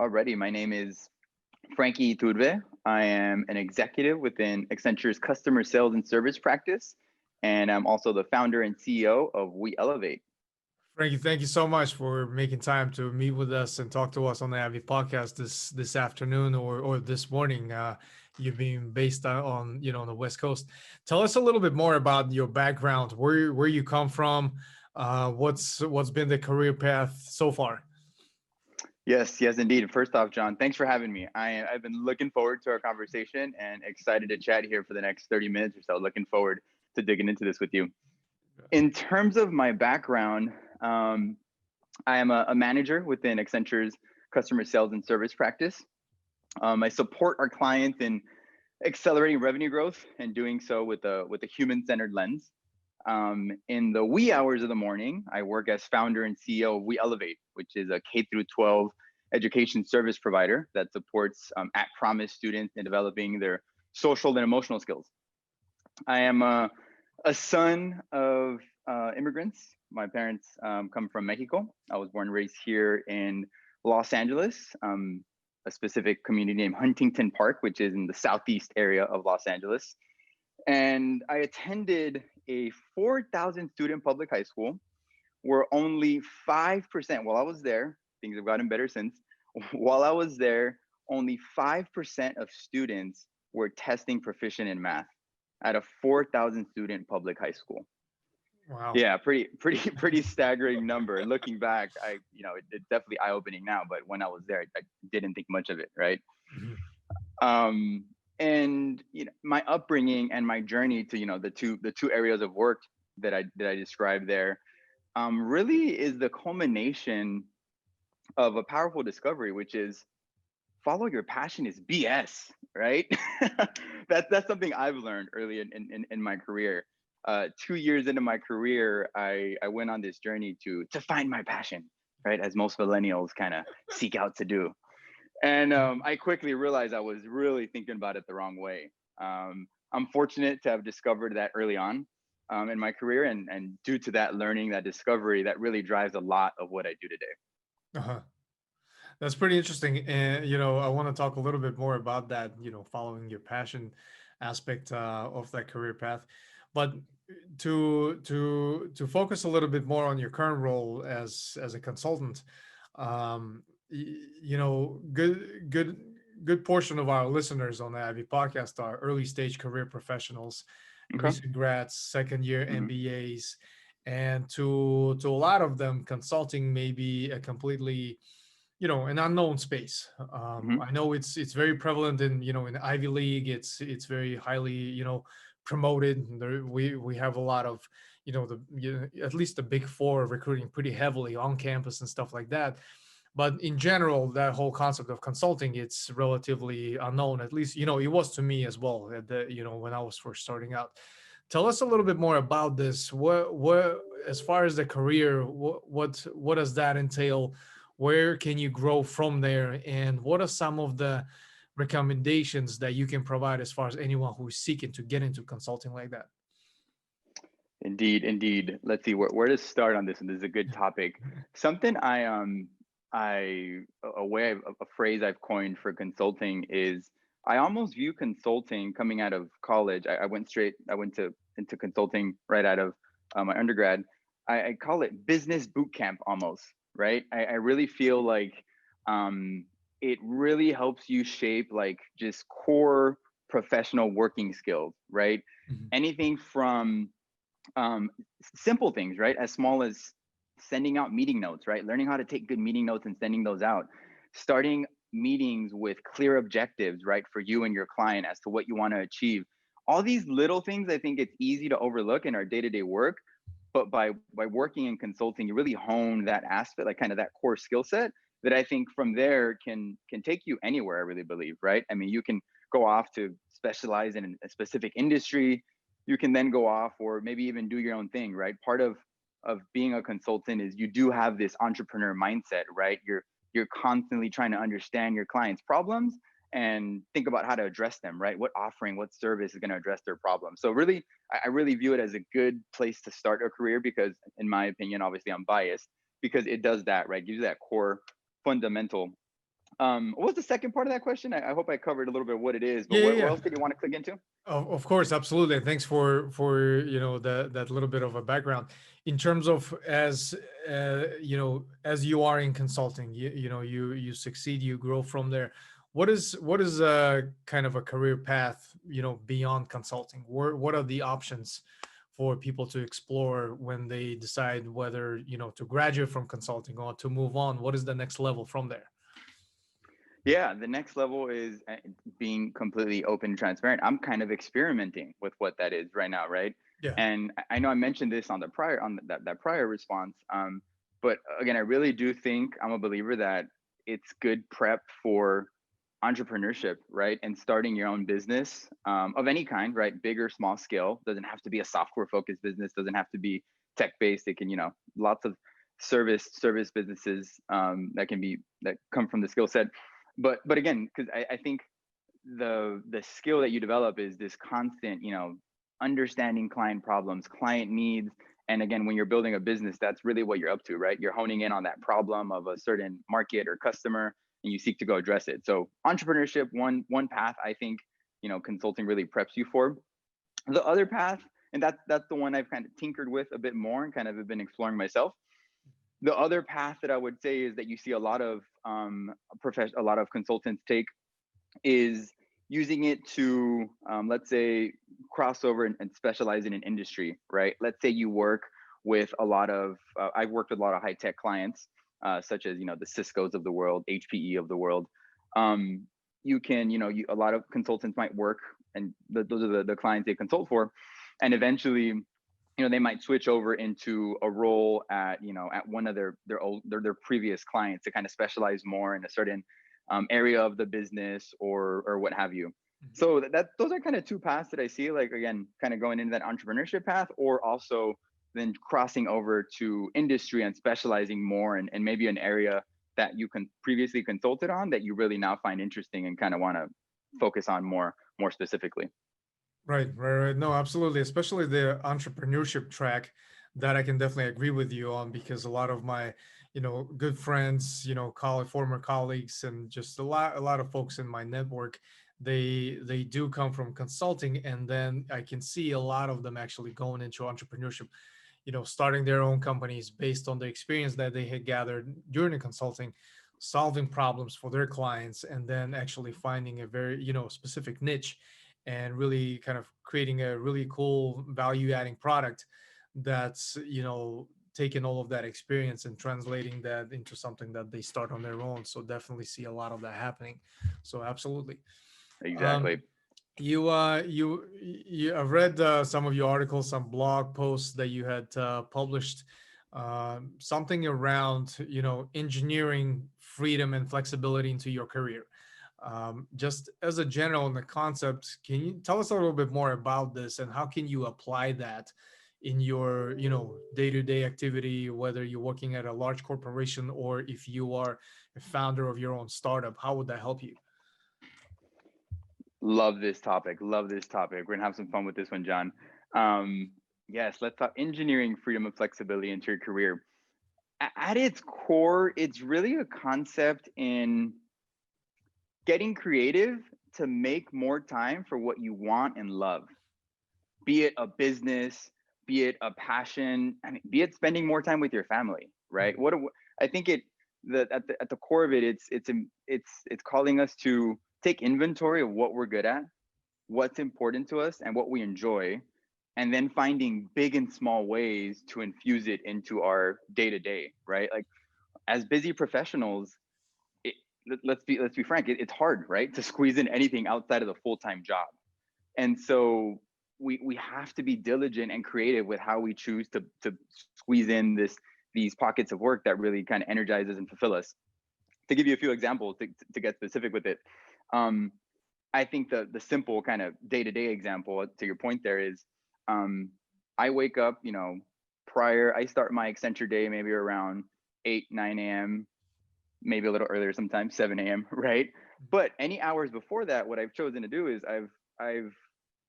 Alrighty, my name is Frankie Iturbe. I am an executive within Accenture's customer sales and service practice, and I'm also the founder and CEO of WeElevate. Frankie, thank you so much for making time to meet with us and talk to us on the Avi podcast this afternoon or this morning. You've been based on on the West Coast. Tell us a little bit more about your background, where you come from, what's been the career path so far. Yes, indeed. First off, John, thanks for having me. I've been looking forward to our conversation and excited to chat here for the next 30 minutes or so. Looking forward to digging into this with you. In terms of my background, I am a manager within Accenture's customer sales and service practice. I support our clients in accelerating revenue growth and doing so with a human-centered lens. In the wee hours of the morning, I work as founder and CEO of WeElevate, which is a K through 12 education service provider that supports at-promise students in developing their social and emotional skills. I am a son of immigrants. My parents come from Mexico. I was born and raised here in Los Angeles, a specific community named Huntington Park, which is in the southeast area of Los Angeles. And I attended a 4,000 student public high school where only 5%, while I was there, things have gotten better since, while I was there, only 5% of students were testing proficient in math at a 4,000 student public high school. Wow. Yeah, pretty staggering number. Looking back, it's definitely eye-opening now, but when I was there, I didn't think much of it, right? Mm-hmm. And my upbringing and my journey to the two areas of work that I described there really is the culmination of a powerful discovery, which is follow your passion is BS, right? That's something I've learned early in my career. 2 years into my career, I went on this journey to find my passion, right? As most millennials kind of seek out to do. And I quickly realized I was really thinking about it the wrong way. I'm fortunate to have discovered that early on in my career. And due to that learning, that discovery, that really drives a lot of what I do today. Uh-huh. That's pretty interesting. And, I want to talk a little bit more about that, following your passion aspect of that career path. But to focus a little bit more on your current role as a consultant, good portion of our listeners on the Ivy podcast are early stage career professionals, Okay. recent grads, second year Mm-hmm. MBAs, and to a lot of them, consulting may be a completely an unknown space. Mm-hmm. I know it's very prevalent in Ivy League. It's very highly promoted. We have a lot of at least the big four recruiting pretty heavily on campus and stuff like that. But in general, that whole concept of consulting, it's relatively unknown. At least it was to me as well. When I was first starting out. Tell us a little bit more about this. What as far as the career, what does that entail? Where can you grow from there? And what are some of the recommendations that you can provide as far as anyone who is seeking to get into consulting like that? Indeed. Let's see where to start on this. And this is a good topic. Something a phrase I've coined for consulting is I almost view consulting coming out of college. I went into consulting right out of my undergrad. I call it business boot camp almost, right? I really feel like it really helps you shape like just core professional working skills, right? Mm-hmm. Anything from simple things, right? As small as sending out meeting notes, right? Learning how to take good meeting notes and sending those out. Starting meetings with clear objectives, right? For you and your client as to what you want to achieve. All these little things, I think it's easy to overlook in our day-to-day work. But by working in consulting, you really hone that aspect, like kind of that core skill set that I think from there can take you anywhere, I really believe, right? I mean, you can go off to specialize in a specific industry. You can then go off or maybe even do your own thing, right? Part of being a consultant is you do have this entrepreneur mindset, right? You're constantly trying to understand your clients' problems and think about how to address them, right? What offering, what service is going to address their problem. So really, I really view it as a good place to start a career because, in my opinion, obviously I'm biased, because it does that, right? Gives you that core fundamental What was the second part of that question? I hope I covered a little bit of what it is, but Yeah, yeah, what yeah. else did you want to click into? Of course, absolutely. And thanks for that little bit of a background in terms of as as you are in consulting, you succeed, you grow from there. What is a kind of a career path beyond consulting? What are the options for people to explore when they decide whether to graduate from consulting or to move on? What is the next level from there? Yeah, the next level is being completely open and transparent. I'm kind of experimenting with what that is right now, right? Yeah. And I know I mentioned this on the prior that prior response, but again, I really do think I'm a believer that it's good prep for entrepreneurship, right? And starting your own business of any kind, right? Big or small scale. Doesn't have to be a software focused business. Doesn't have to be tech based. It can, lots of service businesses that come from the skill set. But again, because I think the skill that you develop is this constant, understanding client problems, client needs. And again, when you're building a business, that's really what you're up to, right? You're honing in on that problem of a certain market or customer, and you seek to go address it. So entrepreneurship, one path I think, consulting really preps you for. The other path, and that's the one I've kind of tinkered with a bit more and kind of have been exploring myself. The other path that I would say is that you see a lot of a lot of consultants take is using it to, let's say, cross over and specialize in an industry, right? Let's say you work with a lot of, I've worked with a lot of high tech clients, such as, the Cisco's of the world, HPE of the world. You can, a lot of consultants might work, and those are the clients they consult for. And eventually, they might switch over into a role at, at one of their previous clients to kind of specialize more in a certain area of the business or what have you. Mhm. So that those are kind of two paths that I see, like, again, kind of going into that entrepreneurship path, or also then crossing over to industry and specializing more and maybe an area that you can previously consulted on that you really now find interesting and kind of want to focus on more specifically. Right, right, right. No, absolutely. Especially the entrepreneurship track that I can definitely agree with you on because a lot of my, good friends, former colleagues, and just a lot of folks in my network, they do come from consulting, and then I can see a lot of them actually going into entrepreneurship, starting their own companies based on the experience that they had gathered during the consulting, solving problems for their clients, and then actually finding a very, specific niche and really kind of creating a really cool value adding product that's, taking all of that experience and translating that into something that they start on their own. So definitely see a lot of that happening. So absolutely. Exactly. Um, I've read some of your articles, some blog posts that you had published, something around engineering freedom and flexibility into your career. Just as a general in the concept, can you tell us a little bit more about this and how can you apply that in your day-to-day activity, whether you're working at a large corporation or if you are a founder of your own startup? How would that help you? Love this topic. Love this topic. We're gonna have some fun with this one, John. Um, yes, let's talk engineering freedom and flexibility into your career. At its core, it's really a concept in getting creative to make more time for what you want and love, be it a business, be it a passion, I mean, be it spending more time with your family, right? I think at the core of it, it's calling us to take inventory of what we're good at, what's important to us, and what we enjoy, and then finding big and small ways to infuse it into our day to day, right? Like, as busy professionals, it, let's be frank, it's hard, right, to squeeze in anything outside of the full time job. And so we have to be diligent and creative with how we choose to squeeze in these pockets of work that really kind of energizes and fulfill us. To give you a few examples to get specific with it, um, I think the simple kind of day to day example to your point there is, um, I wake up, I start my Accenture day maybe around 8 9 a.m., maybe a little earlier sometimes 7 a.m., right? But any hours before that, what I've chosen to do is I've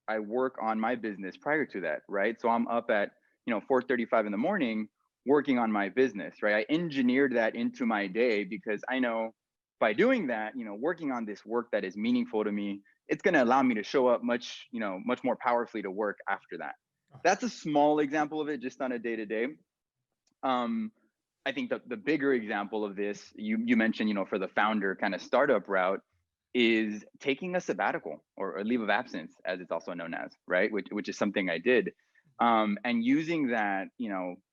I work on my business prior to that, right? So I'm up at 4:35 in the morning working on my business, right? I engineered that into my day because I know by doing that, working on this work that is meaningful to me, it's going to allow me to show up much more powerfully to work after that. That's a small example of it, just on a day to day. I think the bigger example of this, you mentioned, for the founder kind of startup route, is taking a sabbatical, or a leave of absence, as it's also known as, right? Which is something I did, and using that,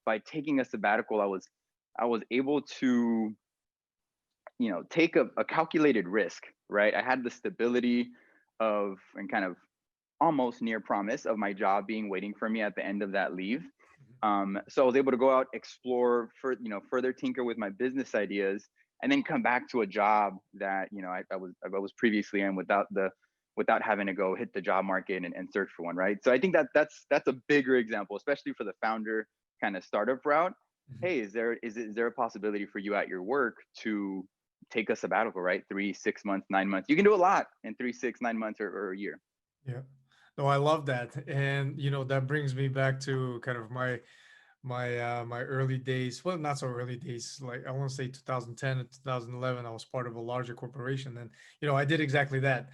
by taking a sabbatical, I was able to, take a calculated risk, right? I had the stability of, and kind of almost near promise of, my job being waiting for me at the end of that leave. So I was able to go out, explore, further tinker with my business ideas, and then come back to a job that, I was previously in, without having to go hit the job market, and search for one, right? So I think that's a bigger example, especially for the founder kind of startup route. Mhm. Hey, is there a possibility for you at your work to take a sabbatical, right? 3, 6 months, 9 months. You can do a lot in 3, 6, 9 months, or a year. Yeah. No, I love that. And that brings me back to kind of my early days. Well, not so early days. Like, I want to say 2010 and 2011, I was part of a larger corporation, and I did exactly that.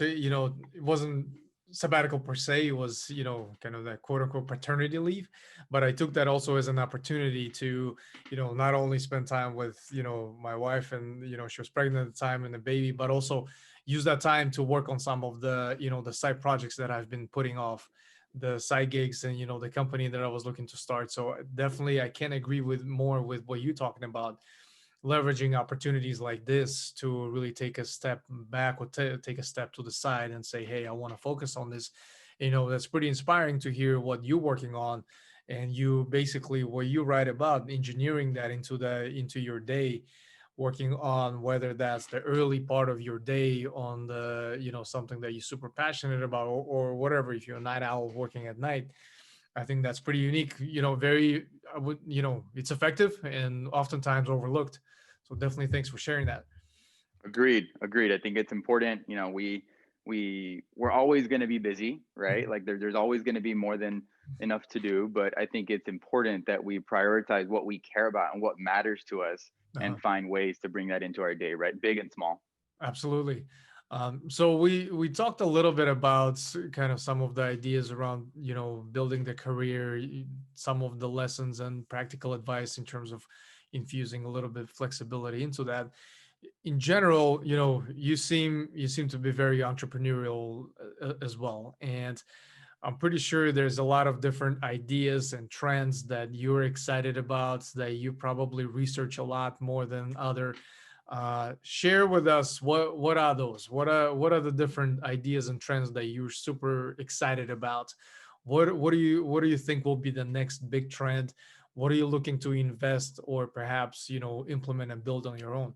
It wasn't sabbatical per se. It was kind of that quote unquote paternity leave, but I took that also as an opportunity to not only spend time with my wife, and she was pregnant at the time, and the baby, but also use that time to work on some of the the side projects that I've been putting off, the side gigs, and the company that I was looking to start. So definitely I can't agree with more with what you're talking about, leveraging opportunities like this to really take a step back, or take a step to the side and say, hey, I want to focus on this. That's pretty inspiring to hear what you're working on, and you basically, what you write about, engineering that into your day, working on whether that's the early part of your day on the something that you're super passionate about, or whatever, if you're a night owl working at night. I think that's pretty unique, very, I would, it's effective and oftentimes overlooked. So definitely thanks for sharing that. Agreed. I think it's important. We're always going to be busy, right? Mhm. Like, there's always going to be more than enough to do, but I think it's important that we prioritize what we care about and what matters to us, Uh-huh. and find ways to bring that into our day, right? Big and small. Absolutely. So we talked a little bit about kind of some of the ideas around building the career, some of the lessons and practical advice in terms of infusing a little bit of flexibility into that. In general, you seem to be very entrepreneurial as well, and I'm pretty sure there's a lot of different ideas and trends that you're excited about, that you probably research a lot more than other. Share with us, what are those? What are the different ideas and trends that you're super excited about? What do you think will be the next big trend? What are you looking to invest, or perhaps implement and build on your own?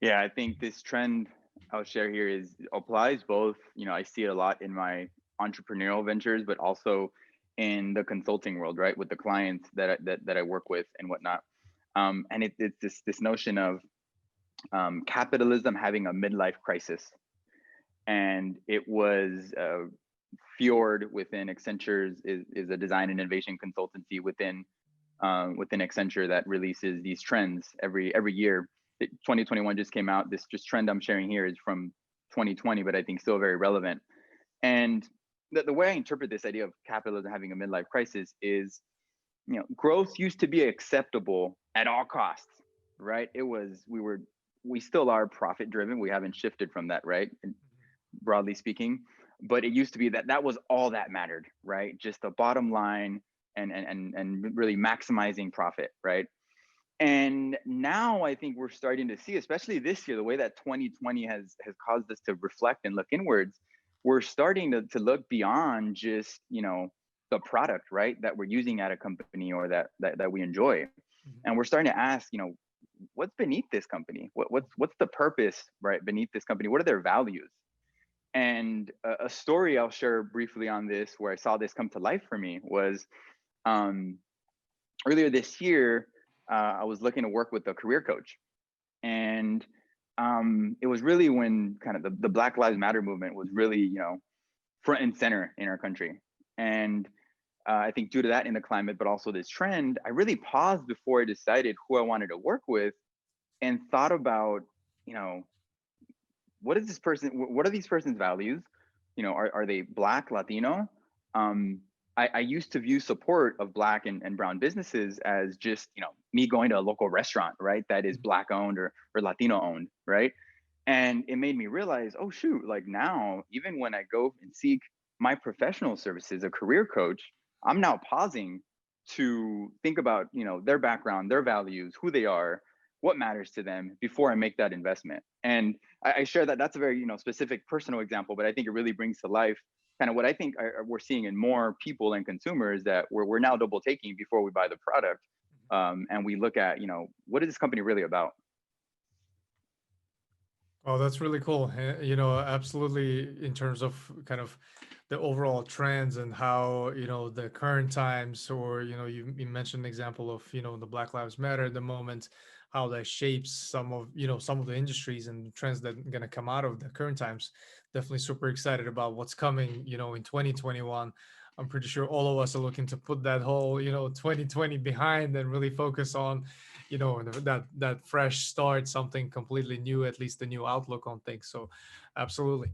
Yeah, I think this trend I'll share here applies both. I see it a lot in my entrepreneurial ventures, but also in the consulting world, right? With the clients that I work with and whatnot. And it's this notion of, capitalism having a midlife crisis. And it was, Fjord within Accenture's, is a design and innovation consultancy within Accenture, that releases these trends every year. 2021 just came out. This just trend I'm sharing here is from 2020, but I think still very relevant. And the way I interpret this idea of capitalism having a midlife crisis is, growth used to be acceptable at all costs, right? We still are profit driven. We haven't shifted from that, right? And broadly speaking, but it used to be that was all that mattered, right? Just the bottom line, and really maximizing profit, right? And now I think we're starting to see, especially this year, the way that 2020 has caused us to reflect and look inwards. We're starting to look beyond just, the product, right, that we're using at a company, or that we enjoy. Mhm. And we're starting to ask, what's beneath this company? What's the purpose, right, beneath this company? What are their values? And a story I'll share briefly on this, where I saw this come to life for me, was, um, earlier this year. I was looking to work with a career coach, and, it was really when kind of the Black Lives Matter movement was really, front and center in our country. And, I think due to that, in the climate, but also this trend, I really paused before I decided who I wanted to work with. and thought about, you know, what are these person's values? Are they Black, Latino? um, I used to view support of Black and brown businesses as just, me going to a local restaurant, right, that is Black owned or Latino owned, right? And it made me realize, oh shoot, like now, even when I go and seek my professional services, a career coach, I'm now pausing to think about, their background, their values, who they are, what matters to them before I make that investment. And I share that that's a very, specific personal example, but I think it really brings to life kind of what I think we're seeing in more people and consumers, that we're now double taking before we buy the product. And we look at, what is this company really about? Oh, that's really cool. Absolutely, in terms of kind of the overall trends and how, the current times, or, you mentioned an example of, the Black Lives Matter at the moment, how that shapes some of the industries and trends that are going to come out of the current times. Definitely super excited about what's coming, in 2021. I'm pretty sure all of us are looking to put that whole, 2020 behind and really focus on, that fresh start, something completely new, at least a new outlook on things. So absolutely.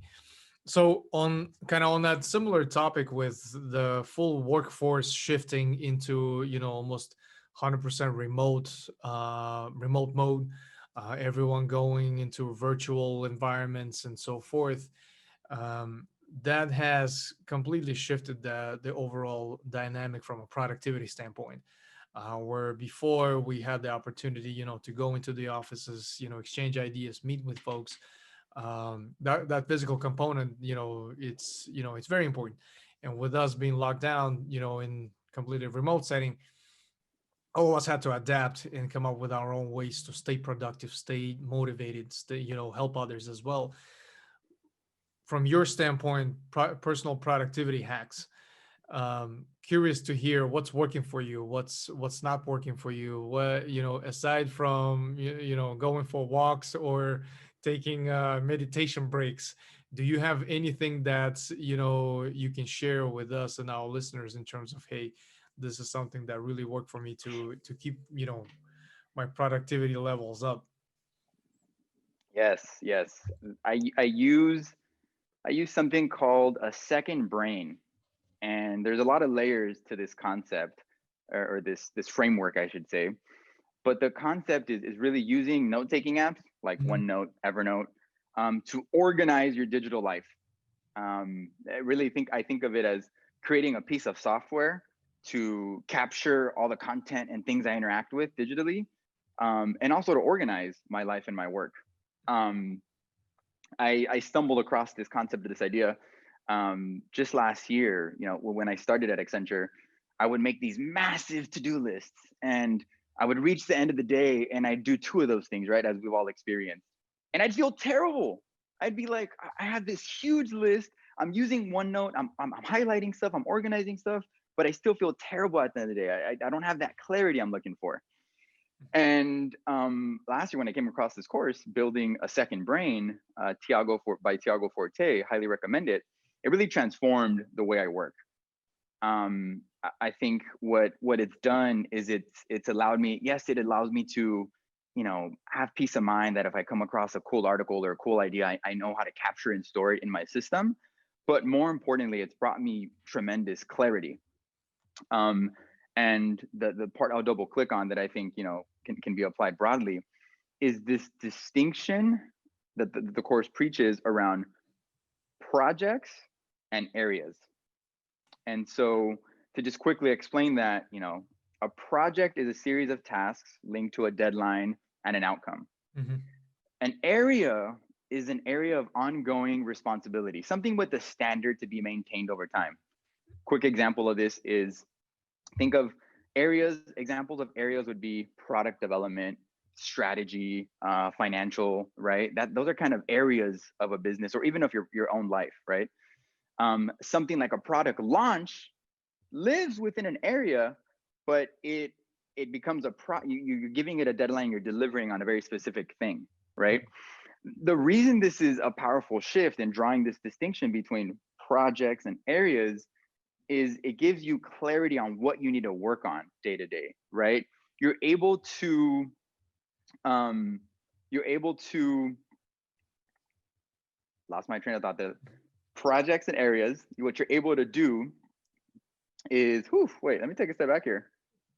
So on kind of on that similar topic, with the full workforce shifting into, almost 100% remote mode, everyone going into virtual environments and so forth, um, that has completely shifted the overall dynamic from a productivity standpoint. Where before we had the opportunity, to go into the offices, exchange ideas, meet with folks. That physical component, it's very important. And with us being locked down, in completely remote setting, all of us had to adapt and come up with our own ways to stay productive, stay motivated, stay, help others as well. From your standpoint, personal productivity hacks, curious to hear what's working for you, what's not working for you, what, aside from going for walks or taking meditation breaks. Do you have anything that, you can share with us and our listeners in terms of, hey, this is something that really worked for me to keep, my productivity levels up? Yes, yes. I use something called a second brain, and there's a lot of layers to this concept, or this framework, I should say. But the concept is really using note taking apps like Mhm. OneNote, Evernote, to organize your digital life. I think of it as creating a piece of software to capture all the content and things I interact with digitally, and also to organize my life and my work. Um, I stumbled across this concept of this idea, just last year. When I started at Accenture, I would make these massive to-do lists, and I would reach the end of the day and I'd do two of those things, right, as we've all experienced, and I'd feel terrible. I'd be like, I have this huge list. I'm using OneNote. I'm highlighting stuff. I'm organizing stuff, but I still feel terrible at the end of the day. I don't have that clarity I'm looking for. And last year, when I came across this course, Building a Second Brain, by Tiago Forte, highly recommend it. It really transformed the way I work. I think what it's done is it's allowed me. Yes, it allows me to, have peace of mind that if I come across a cool article or a cool idea, I know how to capture and store it in my system. But more importantly, it's brought me tremendous clarity. Um, and the part I'll double click on that I think, can be applied broadly, is this distinction that the course preaches around projects and areas. And so, to just quickly explain that, a project is a series of tasks linked to a deadline and an outcome. Hmm. An area is an area of ongoing responsibility, something with a standard to be maintained over time. Quick example of this is, think of examples of areas would be product development, strategy, financial, right? That those are kind of areas of a business, or even of your own life, right? Something like a product launch lives within an area, but it becomes you're giving it a deadline, you're delivering on a very specific thing, right? The reason this is a powerful shift in drawing this distinction between projects and areas is it gives you clarity on what you need to work on day to day, right? You're able to you're able to, lost my train of thought, the projects and areas, what you're able to do is, whew, wait, let me take a step back here.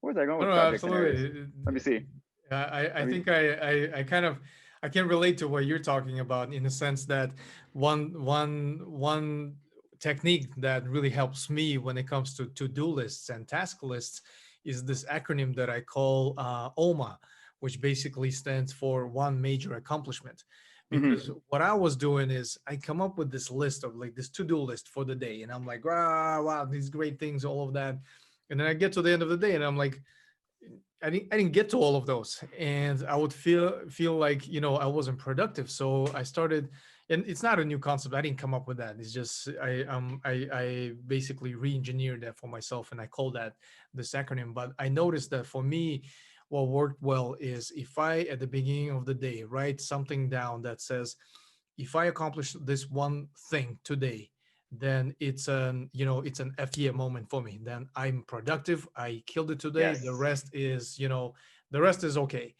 Where's I going No, with no, projects and areas? absolutely. Let me see. I Let me, think I kind of I can relate to what you're talking about in the sense that one technique that really helps me when it comes to to-do lists and task lists is this acronym that I call OMA, which basically stands for one major accomplishment. mm-hmm. Because what I was doing is I come up with this list of like this to-do list for the day, and I'm like, wow, wow, these great things, all of that, and then I get to the end of the day, and I'm like, I didn't get to all of those, and I would feel like I wasn't productive. So I started, and it's not a new concept. I didn't come up with that. It's just I basically re-engineered that for myself, and I call that this acronym. But I noticed that for me, what worked well is if I at the beginning of the day write something down that says, if I accomplish this one thing today, then it's an FTA moment for me. Then I'm productive. I killed it today. The Yes, rest is the rest is okay,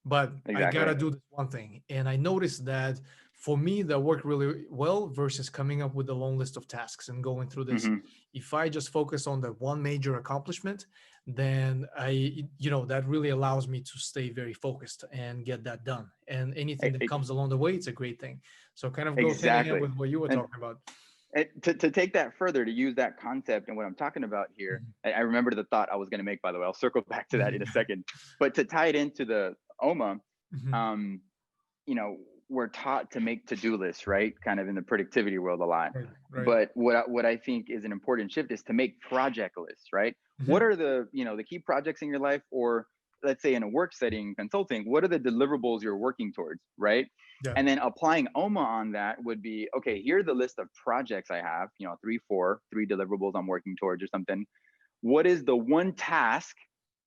but I exactly. gotta do this one thing. And I noticed that for me that worked really well versus coming up with a long list of tasks and going through this. Mm-hmm. If I just focus on the one major accomplishment, then that really allows me to stay very focused and get that done. And anything that comes along the way, it's a great thing. So kind of goes hand in hand Exactly. with what you were And talking about. to take that further, to use that concept and what I'm talking about here, Mhm. I remember the thought I was going to make, by the way. I'll circle back to that in a Mhm. second. But to tie it into the OMA, Mhm. um, you know, we're taught to make to-do lists, right? Kind of in the productivity world a lot. Right, right. But what I think is an important shift is to make project lists, right? What Mhm. are the, the key projects in your life, or let's say in a work setting, consulting, what are the deliverables you're working towards, right? Yeah. And then applying OMA on that would be, okay, here's the list of projects I have, three deliverables I'm working towards or something. What is the one task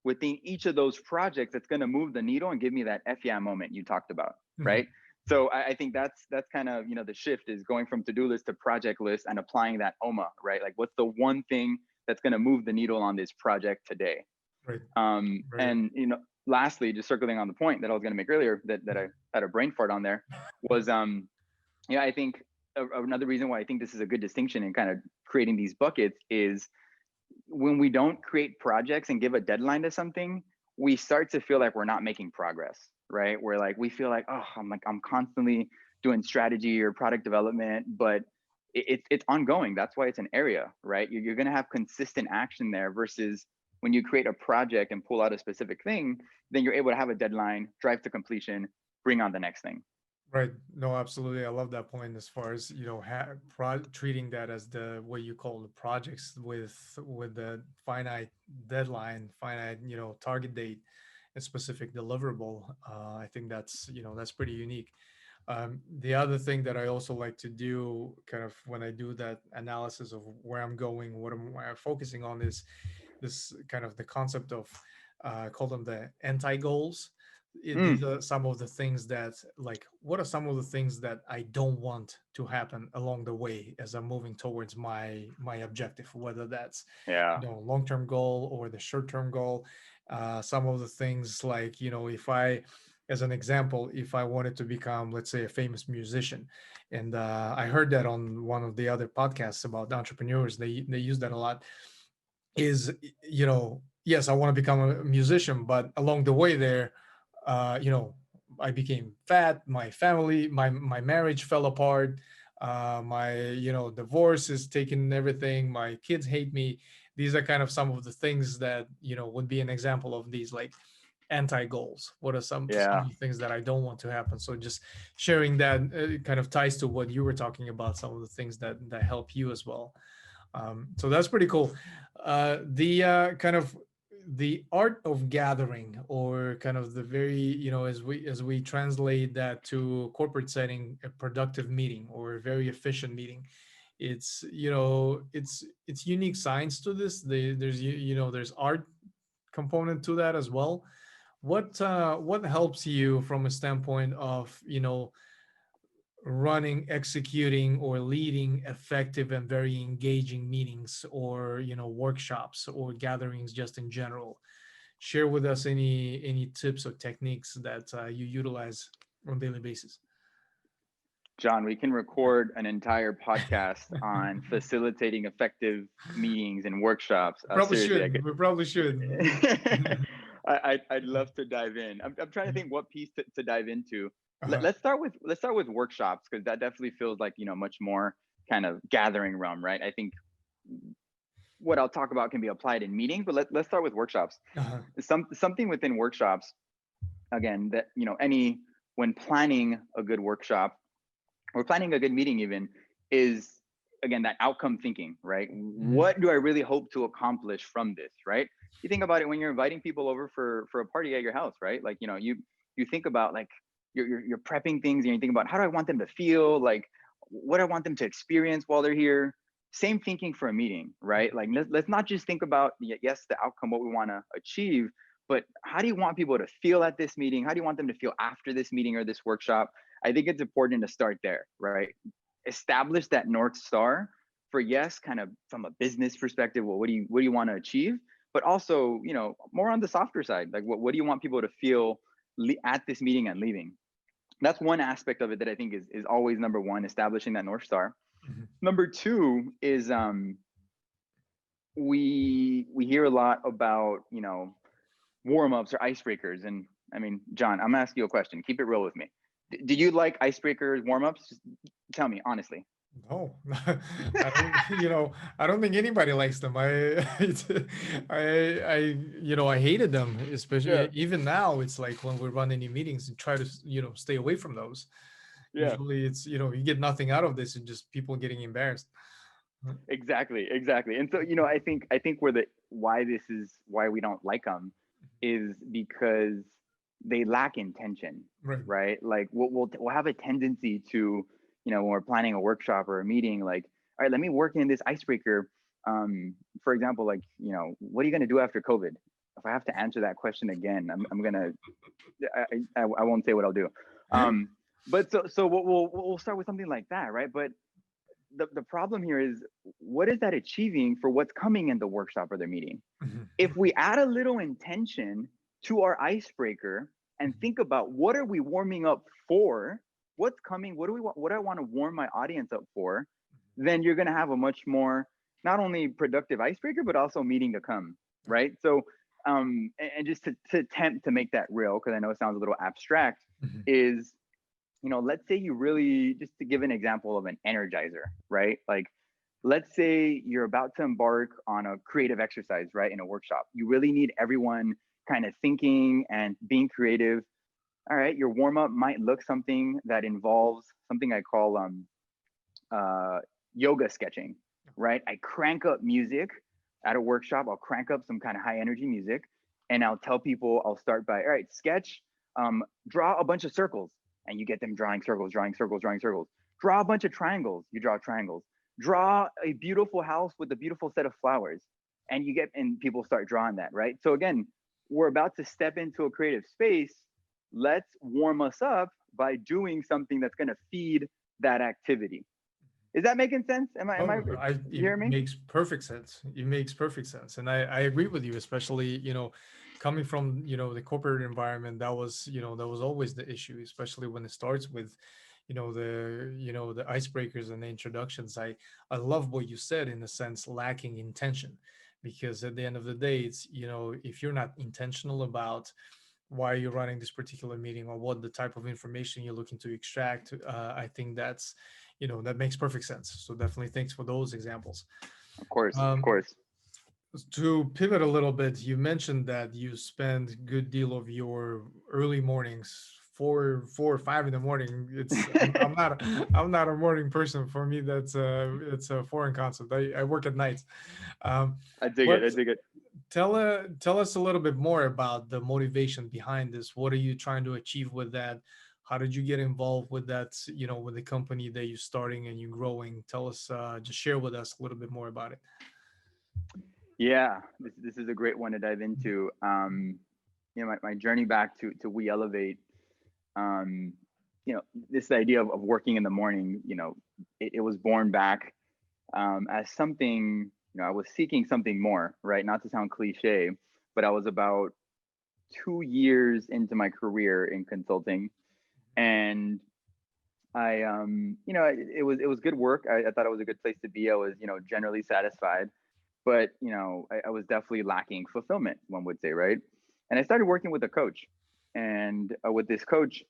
within each of those projects that's going to move the needle and give me that FYI moment you talked about, Mhm. right? So I think that's kind of the shift is going from to-do list to project list and applying that OMA, right? Like what's the one thing that's going to move the needle on this project today? Right, right. And lastly, just circling on the point that I was going to make earlier that I had a brain fart on there was I think another reason why I think this is a good distinction in kind of creating these buckets is when we don't create projects and give a deadline to something, we start to feel like we're not making progress, right? We're like, we feel like, oh, I'm constantly doing strategy or product development, but it's ongoing. That's why it's an area, right? You're going to have consistent action there versus when you create a project and pull out a specific thing, then you're able to have a deadline, drive to completion, bring on the next thing. Right. No, absolutely. I love that point as far as, treating that as the what you call the projects with the finite deadline, finite, target date and specific deliverable. I think that's pretty unique. The other thing that I also like to do kind of when I do that analysis of where I'm going, where I'm focusing on is this kind of the concept of I call them the anti goals. These Mm, are some of the things that like what are some of the things that I don't want to happen along the way as I'm moving towards my objective, whether that's yeah. long-term goal or the short-term goal. Some of the things like if I, as an example, if I wanted to become, let's say, a famous musician, and I heard that on one of the other podcasts about entrepreneurs, they use that a lot, is yes, I want to become a musician, but along the way there, I became fat, my family, my marriage fell apart, my divorce is taking everything, my kids hate me. These are kind of some of the things that would be an example of these like anti goals. What are some Yeah. of the things that I don't want to happen? So just sharing that kind of ties to what you were talking about, some of the things that help you as well. So that's pretty cool. The kind of the art of gathering, or kind of the very, as we translate that to corporate setting, a productive meeting or a very efficient meeting. It's it's unique science to this. There's art component to that as well. What helps you from a standpoint of running, executing, or leading effective and very engaging meetings, or workshops or gatherings just in general? Share with us any tips or techniques that you utilize. on a daily basis. John, we can record an entire podcast on facilitating effective meetings and workshops. Probably Seriously, I should. could. We probably should. I'd love to dive in. I'm trying to think what piece to dive into. Uh-huh. Let's start with workshops, because that definitely feels like, much more kind of gathering realm, right? I think what I'll talk about can be applied in meetings, but let's start with workshops. Uh-huh. Something within workshops, again, that any when planning a good workshop or planning a good meeting even, is, again, that outcome thinking, right? Mhm. What do I really hope to accomplish from this, right? You think about it when you're inviting people over for a party at your house, right? Like, you think about, like, you're prepping things, and you think about, how do I want them to feel, like, what I want them to experience while they're here. Same thinking for a meeting, right? Like, let's not just think about, yes, the outcome, what we want to achieve, but how do you want people to feel at this meeting? How do you want them to feel after this meeting or this workshop? I think it's important to start there, right? Establish that North Star for, yes, kind of from a business perspective. Well, what do you want to achieve? But also, more on the softer side, like, what do you want people to feel at this meeting and leaving? That's one aspect of it that I think is always number one, establishing that North Star. Mhm. Number two is, we hear a lot about, warm ups or icebreakers. And I mean, John, I'm gonna ask you a question. Keep it real with me. Did you like icebreakers, warm ups? Just tell me honestly. No, I don't, I don't think anybody likes them. I, I hated them, Yeah, especially even now. It's like when we run any meetings and try to, stay away from those. yeah, Usually it's, you get nothing out of this and just people getting embarrassed. exactly. And so, I think why we don't like them is because they lack intention, Right. right? Like, we'll have a tendency to, when we're planning a workshop or a meeting, like, all right, let me work in this icebreaker. For example, like, what are you gonna do after COVID? If I have to answer that question again, I'm gonna, I won't say what I'll do. Um, but so we'll start with something like that, right? But the problem here is, what is that achieving for what's coming in the workshop or the meeting? Mhm. If we add a little intention to our icebreaker and think about, what are we warming up for, what's coming, what do I want to warm my audience up for, then you're going to have a much more, not only productive icebreaker, but also meeting to come, right? So, and just to attempt to make that real, because I know it sounds a little abstract, Mhm. is, let's say you really, just to give an example of an energizer, right? Like, let's say you're about to embark on a creative exercise, right? In a workshop, you really need everyone kind of thinking and being creative. All right, your warm up might look something that involves something I call uh, yoga sketching, right? I crank up music at a workshop. I'll crank up some kind of high energy music, and I'll tell people, I'll start by, all right, sketch, draw a bunch of circles, and you get them drawing circles, drawing circles, drawing circles. Draw a bunch of triangles, you draw triangles. Draw a beautiful house with a beautiful set of flowers, and people start drawing that, right? So again, we're about to step into a creative space. Let's warm us up by doing something that's going to feed that activity. Is that making sense? Am I, Oh, you hear it me? makes perfect sense. It makes perfect sense. And I agree with you, especially, coming from, the corporate environment, that was always the issue, especially when it starts with, the icebreakers and the introductions. I love what you said, in the sense lacking intention, because at the end of the day, it's, if you're not intentional about why you're running this particular meeting or what the type of information you're looking to extract, I think that's, that makes perfect sense. So definitely thanks for those examples. Of course, of um, course. to pivot a little bit, you mentioned that you spend a good deal of your early mornings, 4 or 5 in the morning. I'm not a morning person. For me, it's a foreign concept. I work at night. um, I dig it. what I dig it. tell us a little bit more about the motivation behind this. What are you trying to achieve with that? How did you get involved with that, with the company that you're starting and you're growing? Tell us, just share with us a little bit more about it. Yeah, this is a great one to dive into. My journey back to WeElevate. Um, this idea of working in the morning. It was born back as something. I was seeking something more, right? Not to sound cliche, but I was about 2 years into my career in consulting, And it was good work. I thought it was a good place to be. I was, generally satisfied, but I was definitely lacking fulfillment, one would say, right? And I started working with a coach, and with this coach,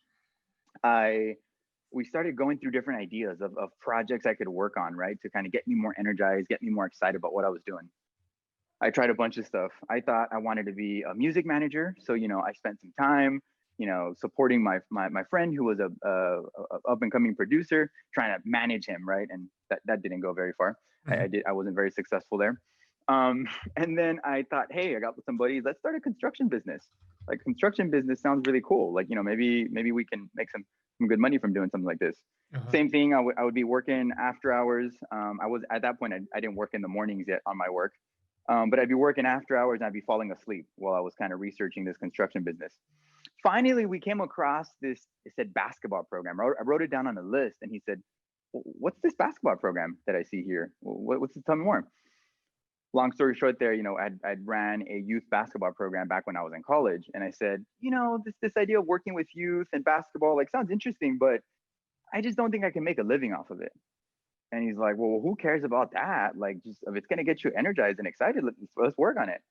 I we started going through different ideas of projects I could work on, right, to kind of get me more energized, get me more excited about what I was doing. I tried a bunch of stuff. I thought I wanted to be a music manager, so I spent some time, supporting my friend who was a up and coming producer, trying to manage him, right? And that didn't go very far. I wasn't very successful there. Um, and then I thought, hey, I got some buddies. Let's start a construction business. Like, construction business sounds really cool. Like, maybe we can make some good money from doing something like this. Uh-huh. Same thing. I would be working after hours. I was at that point. I didn't work in the mornings yet on my work, but I'd be working after hours and I'd be falling asleep while I was kind of researching this construction business. Finally, we came across this. It said basketball program. I wrote it down on a list, and he said, "What's this basketball program that I see here? What's it? Tell me more." Long story short, there, I'd ran a youth basketball program back when I was in college, and I said, this idea of working with youth and basketball like sounds interesting, but I just don't think I can make a living off of it. And he's like, well, who cares about that? Like, just if it's gonna get you energized and excited, let's work on it.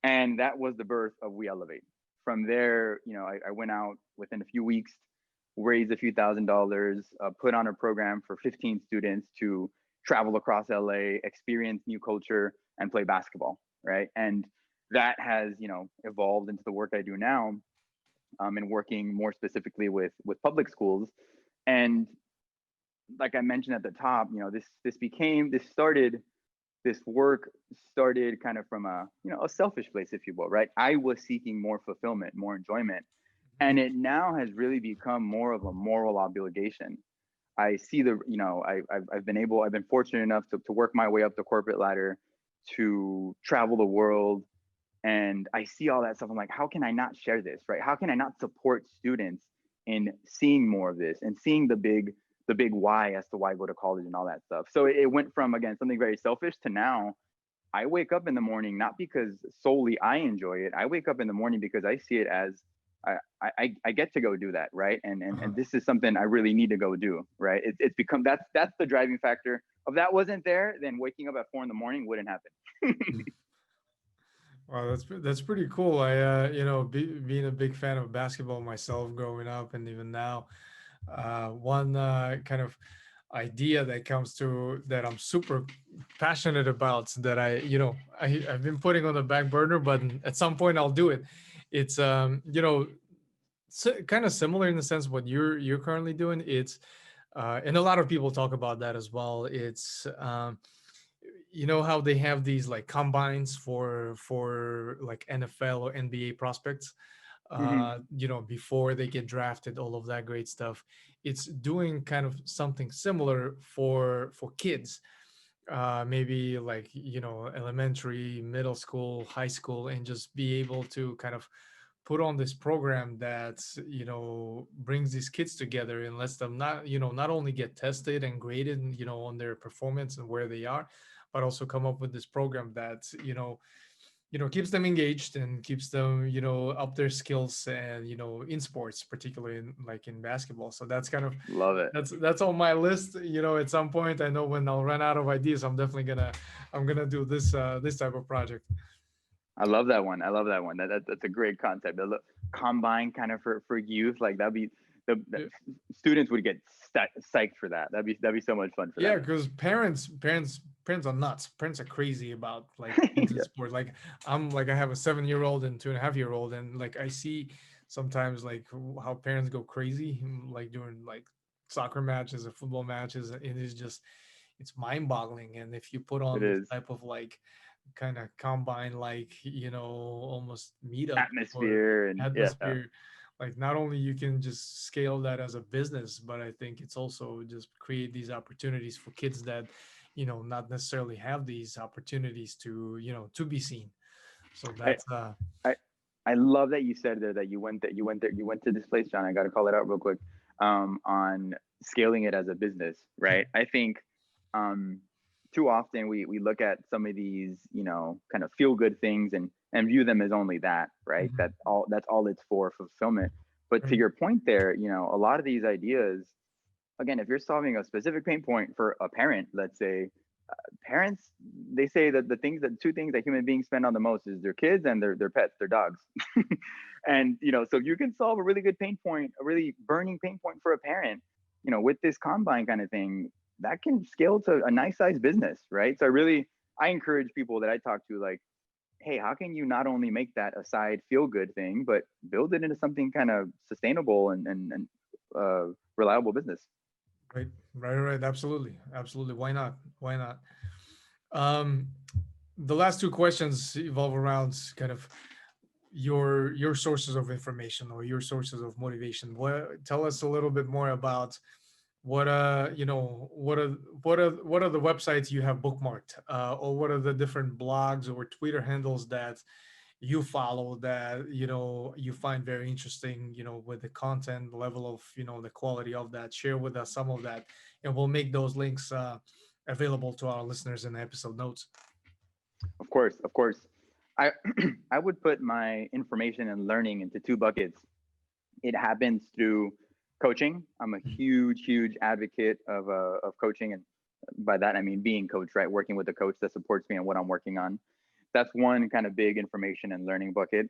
And that was the birth of WeElevate. From there, I went out within a few weeks, raised a few $1,000s, put on a program for 15 students to travel across LA, experience new culture, and play basketball, right? And that has, evolved into the work I do now, and working more specifically with public schools. And like I mentioned at the top, this work started kind of from a selfish place, if you will, right? I was seeking more fulfillment, more enjoyment, and it now has really become more of a moral obligation. I see I've been fortunate enough to work my way up the corporate ladder, to travel the world, and I see all that stuff. I'm like, how can I not share this, right? How can I not support students in seeing more of this and seeing the big why as to why I go to college and all that stuff. So it went from, again, something very selfish to now I wake up in the morning not because solely I enjoy it. I wake up in the morning because I see it as I get to go do that, right? And Uh-huh. this is something I really need to go do, right? It's become that's the driving factor. If that wasn't there, then waking up at 4 in the morning wouldn't happen. Mhm. Wow, that's pretty cool. Being a big fan of basketball myself growing up and even now, one kind of idea that comes to that I'm super passionate about that I've been putting on the back burner, but at some point I'll do it. It's kind of similar in the sense what you're currently doing. It's and a lot of people talk about that as well. It's how they have these like combines for like NFL or NBA prospects, Hmm. before they get drafted, all of that great stuff. It's doing kind of something similar for kids, maybe like elementary, middle school, high school, and just be able to kind of put on this program that brings these kids together and lets them not only get tested and graded on their performance and where they are, but also come up with this program that keeps them engaged and keeps them up their skills and in sports, particularly in like in basketball. So that's kind of Love it. that's on my list. At some point, I know when I'll run out of ideas, I'm gonna do this type of project. I love that one. I love that one. That's a great concept. Combine kind of for youth, like that'd be the Yeah. students would get psyched for that. That'd be so much fun for Yeah, them. because parents are nuts. Parents are crazy about like kids in Yeah, sport. Like I have a 7-year-old and 2.5-year-old, and like I see sometimes like how parents go crazy like during like soccer matches or football matches, and it's mind boggling. And if you put it on this is. type of like kind of combine like almost meetup or Atmosphere, and yeah, atmosphere, like not only you can just scale that as a business, but I think it's also just create these opportunities for kids that not necessarily have these opportunities to be seen. So I that's I I love that you said there that you went to this place, John. I got to call it out real quick. On scaling it as a business, right? I think um, too often we look at some of these, kind of feel good things and view them as only that, right? Mhm. That's all it's for fulfillment. But to Right. your point there, a lot of these ideas, again, if you're solving a specific pain point for a parent, let's say, parents, they say that the two things that human beings spend on the most is their kids and their pets, their dogs. And so if you can solve a really good pain point, a really burning pain point for a parent, with this combine kind of thing, that can scale to a nice sized business, right? So I encourage people that I talk to, like, hey, how can you not only make that a side feel good thing, but build it into something kind of sustainable and reliable business? Right, right. Absolutely, absolutely. Why not? Why not? Um, the last two questions evolve around kind of your sources of information or your sources of motivation. What tell us a little bit more about what what are the websites you have bookmarked, or what are the different blogs or Twitter handles that you follow that you find very interesting, with the content level of the quality of that. Share with us some of that, and we'll make those links available to our listeners in the episode notes. Of course, of course. I I would put my information and learning into two buckets. It happens through coaching. I'm a huge advocate of coaching, and by that I mean being coached, right? Working with a coach that supports me on what I'm working on. That's one kind of big information and learning bucket.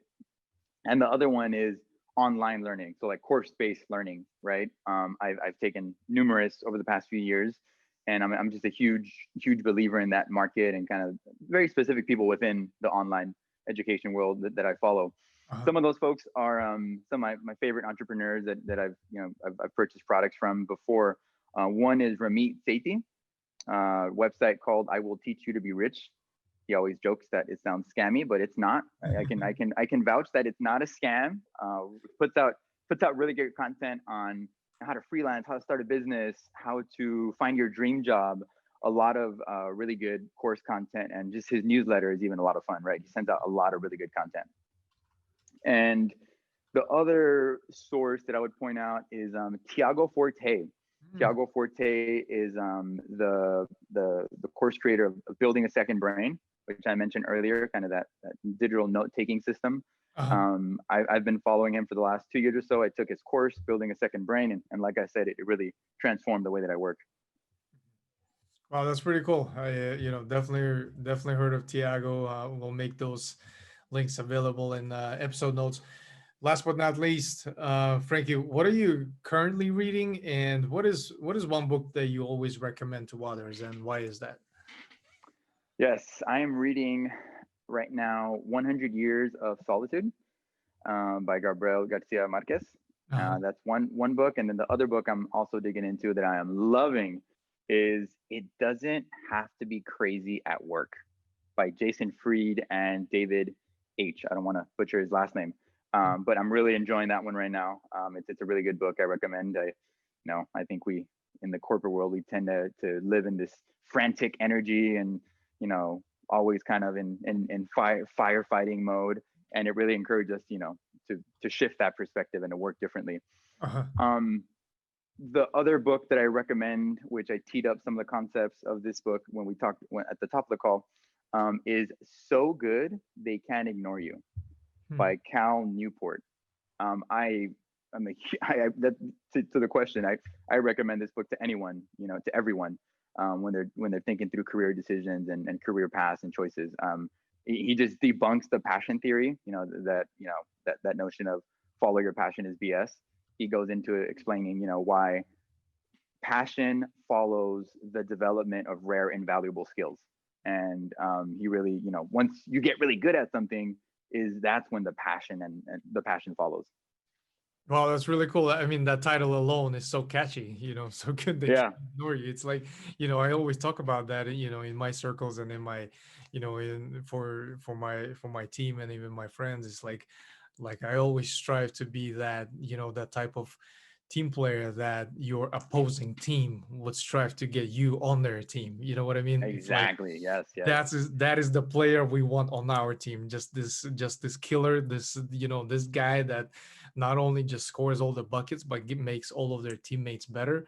And the other one is online learning, so like course-based learning, right? I've taken numerous over the past few years, and I'm just a huge believer in that market and kind of very specific people within the online education world that I follow. Uh-huh. Some of those folks are some of my favorite entrepreneurs that I've purchased products from before. One is Ramit Sethi, website called "I Will Teach You to Be Rich." He always jokes that it sounds scammy, but it's not. I can vouch that it's not a scam. Puts out really good content on how to freelance, how to start a business, how to find your dream job. A lot of really good course content, and just his newsletter is even a lot of fun, right? He sends out a lot of really good content. And the other source that I would point out is Tiago Forte. Mm. Tiago Forte is the course creator of Building a Second Brain, which I mentioned earlier, kind of that digital note taking system. Uh-huh. I've been following him for the last 2 years or so. I took his course, Building a Second Brain, and like I said, it really transformed the way that I work. Wow, that's pretty cool. I definitely heard of Tiago. We'll make those links available in episode notes. Last but not least, Frankie, what are you currently reading, and what is one book that you always recommend to others, and why is that? Yes, I am reading right now 100 Years of Solitude by Gabriel Garcia Marquez. Uh-huh. That's one book, and then the other book I'm also digging into that I am loving is "It Doesn't Have to Be Crazy at Work" by Jason Fried and David H. I don't want to butcher his last name, but I'm really enjoying that one right now. It's a really good book. I recommend. I think we in the corporate world we tend to live in this frantic energy and always kind of in firefighting mode, and it really encourages us to shift that perspective and to work differently. Uh-huh. um the other book that I recommend, which I teed up some of the concepts of this book when we talked at the top of the call, is "So Good They Can't Ignore You" Hmm. by Cal Newport. I am a that to the question. I recommend this book to anyone, to everyone, when they're thinking through career decisions and career paths and choices. He just debunks the passion theory, that notion of follow your passion is BS. He goes into explaining, why passion follows the development of rare and valuable skills. And he really, once you get really good at something, that's when the passion and the passion follows. Wow, that's really cool. I mean, that title alone is so catchy, so good they can't Yeah, ignore you. It's like, I always talk about that, in my circles and in my, in for my team and even my friends. It's like I always strive to be that, that type of team player that your opposing team would strive to get you on their team. You know what I mean? It's like exactly. Yes, yes. that is the player we want on our team. Just this killer, this guy that not only just scores all the buckets but makes all of their teammates better.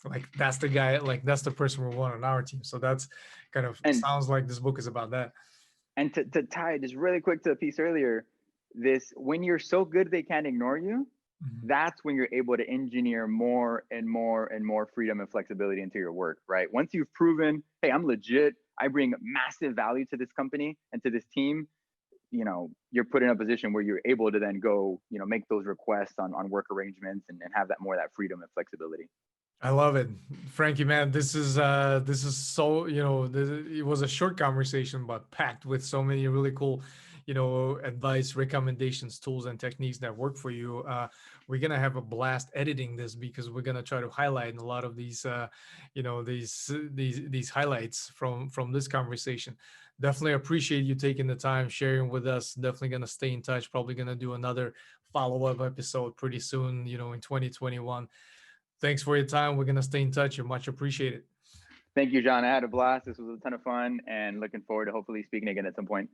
Like that's the guy, like that's the person we want on our team. So that's kind of And sounds like this book is about that. and to tie just really quick to the piece earlier, this when you're so good they can't ignore you. Mhm. that's when you're able to engineer more and more and more freedom and flexibility into your work, right? Once you've proven, hey, I'm legit, I bring massive value to this company and to this team, you're put in a position where you're able to then go, make those requests on work arrangements, and have that more of that freedom and flexibility. I love it, Frankie. Man, this is so it was a short conversation, but packed with so many really cool, advice, recommendations, tools, and techniques that work for you. We're gonna have a blast editing this because we're gonna try to highlight a lot of these, these highlights from this conversation. Definitely appreciate you taking the time sharing with us. Definitely gonna stay in touch. Probably gonna do another follow up episode pretty soon. In 2021. Thanks for your time. We're gonna stay in touch. You're much appreciated. Thank you, John. I had a blast. This was a ton of fun, and looking forward to hopefully speaking again at some point.